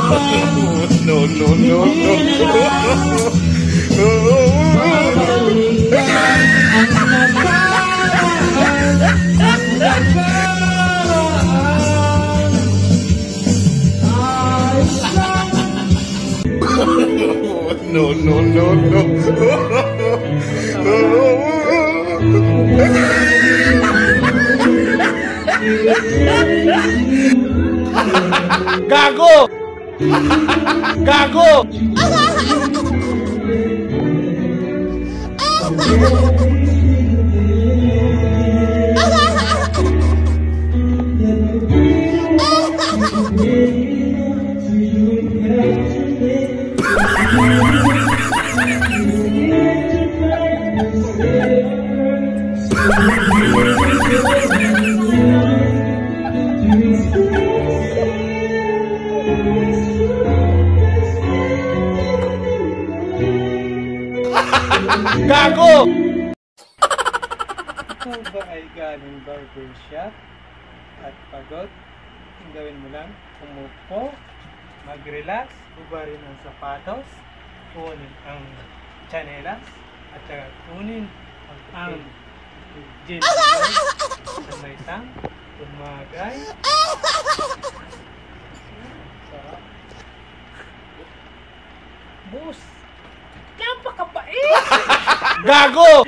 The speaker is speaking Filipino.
No, no, no, no, no, no, Gago! Gago! Gago! Ikaw ba ay galing barbershop at pagod? Ang gawin mo lang, umupo, mag-relax, bubarin ang sapatos, kunin ang chanelas, at saka kunin ang gin sa may tang, tumagay. Boss, napakabait! Gago!